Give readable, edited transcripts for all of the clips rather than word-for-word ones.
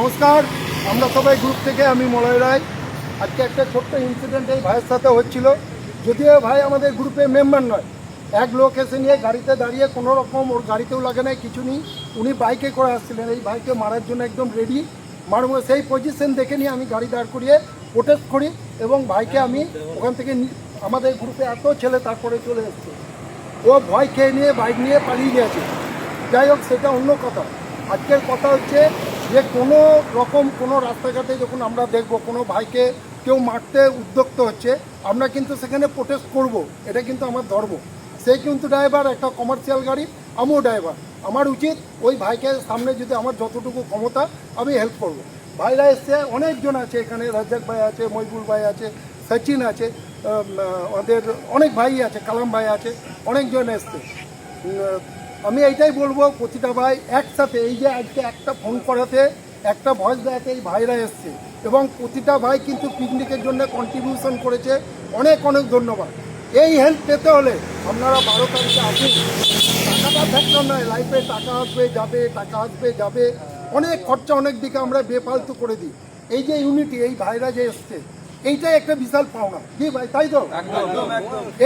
নমস্কার, আমরা সবাই গ্রুপ থেকে, আমি মলয় রায়। আজকে একটা ছোট্ট ইনসিডেন্ট এই ভাইয়ের সাথে হচ্ছিল। যদিও ভাই আমাদের গ্রুপে মেম্বার নয়, এক লোক এসে নিয়ে গাড়িতে দাঁড়িয়ে কোনো রকম, ওর গাড়িতেও লাগে নাই, কিছু নেই, উনি বাইকে করে আসছিলেন। এই ভাইকে মারার জন্য একদম রেডি, মারবো সেই পজিশন দেখে নিয়ে আমি গাড়ি দাঁড় করিয়ে প্রোটেস্ট করি এবং ভাইকে আমি ওখান থেকে, আমাদের গ্রুপে এত ছেলে তারপরে চলে এসছে, ও ভয় খেয়ে নিয়ে বাইক নিয়ে পালিয়ে গেছে। যাই হোক, সেটা অন্য কথা। আজকের কথা হচ্ছে যে কোনো রকম কোনো রাস্তাঘাটে যখন আমরা দেখব কোনো ভাইকে কেউ মারতে উদ্যক্ত হচ্ছে, আমরা কিন্তু সেখানে প্রোটেস্ট করব, এটা কিন্তু আমার ধর্ম। সে কিন্তু ড্রাইভার, একটা কমার্শিয়াল গাড়ি, আমিও ড্রাইভার। আমার উচিত ওই ভাইকে সামনে যদি আমার যতটুকু ক্ষমতা আমি হেল্প করব। ভাইরা এসছে, অনেকজন আছে এখানে, রাজ্জাক ভাই আছে, মহিবুল ভাই আছে, সচিন আছে, আমাদের অনেক ভাই আছে, কালাম ভাই আছে, অনেকজন এসছে। আমি এইটাই বলবো, প্রতিটা ভাই একসাথে, এই যে আজকে একটা ফোন করাতে, একটা ভয়েস দেওয়াতে এই ভাইরা এসছে এবং প্রতিটা ভাই কিন্তু পিকনিকের জন্য কন্ট্রিবিউশন করেছে। অনেক অনেক ধন্যবাদ। এই হেল্প পেতে হলে আপনারা 12 তারিখে আসুন। টাকাটা ফ্যাক্টর নয়, লাইফে টাকা আসবে যাবে, টাকা আসবে যাবে, অনেক খরচা অনেক দিকে আমরা বেফালতু করে দিই। এই যে ইউনিটি, এই ভাইরা যে এসছে, এইটাই একটা বিশাল পাওনা। জি ভাই, তাই তো?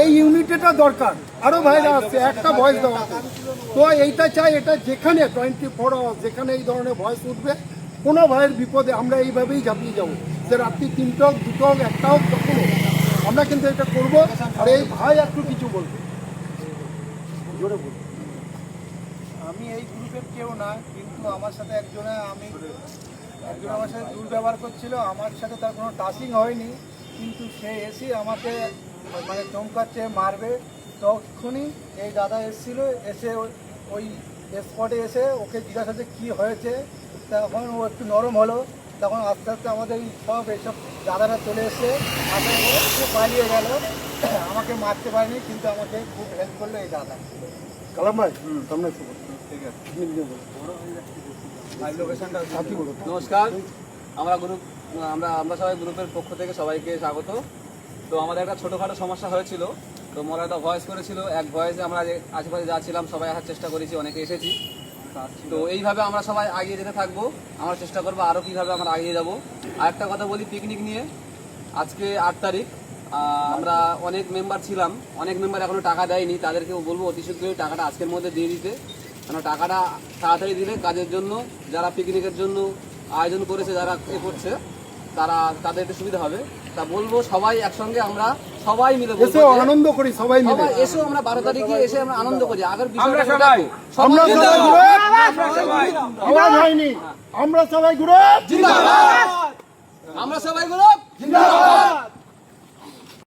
এই ইউনিটিটা দরকার। আরও ভাইরা আসছে, একটা ভয়েস দেওয়া আছে। তো এইটা চাই, এটা যেখানে 24 আওয়ার্স যেখানে এই ধরনের ভয়েস উঠবে, কোনো ভাইয়ের বিপদে আমরা এইভাবেই ঝাঁপিয়ে যাবো। যে রাত্রি 3টা হোক, 2টা হোক, 1টা হোক, তখন আমরা কিন্তু এটা করবো। আর এই ভাই একটু কিছু বলবো, জোরে বলবো। আমি এই গ্রুপের কেউ না, কিন্তু আমার সাথে একজন আমার সাথে দুর্ব্যবহার করছিল। আমার সাথে তার কোনো টাচিং হয়নি, কিন্তু সে এসে আমাকে মানে চমকাচ্ছে, মারবে। তখনই এই দাদা এসেছিল, এসে ওই স্পটে এসে ওকে জিজ্ঞাসা করছে কী হয়েছে। তখন ও একটু নরম হলো। তখন আস্তে আস্তে আমাদের এইসব দাদারা চলে এসে আসার পরে সে পালিয়ে গেল। আমাকে মারতে পারেনি, কিন্তু আমাকে খুব হেল্প করলো এই দাদা। কালাম ভাই, সামনে এসে বলো। ঠিক আছে, নমস্কার। আমরা সবাই গ্রুপের পক্ষ থেকে সবাইকে স্বাগত। তো আমাদের একটা ছোটোখাটো সমস্যা হয়েছিল, তো মরাটা ভয়েস করেছিল। এক ভয়েসে আমরা আশেপাশে যাচ্ছিলাম, সবাই আসার চেষ্টা করেছি, অনেকে এসেছি। তো এইভাবে আমরা সবাই এগিয়ে যেতে থাকবো। আমরা চেষ্টা করবো আরও কীভাবে আমরা এগিয়ে যাবো। আর একটা কথা বলি পিকনিক নিয়ে, আজকে 8 তারিখ। আমরা অনেক মেম্বার ছিলাম, অনেক মেম্বার এখনও টাকা দেয়নি, তাদেরকেও বলবো অতি শীঘ্রই টাকাটা আজকের মধ্যে দিয়ে দিতে। কেন টাকাটা তাড়াতাড়ি দিলে কাজের জন্য, যারা পিকনিকের জন্য আয়োজন করেছে, যারা করছে, তাদের একটু সুবিধা হবে। তা বলবো সবাই একসঙ্গে আমরা সবাই মিলে আনন্দ করি, সবাই মিলে এসে আমরা 12 তারিখে এসে আমরা আনন্দ করি। আগের আমরা সবাই গ্রুপ, আমরা সবাই গ্রুপ জিন্দাবাদ।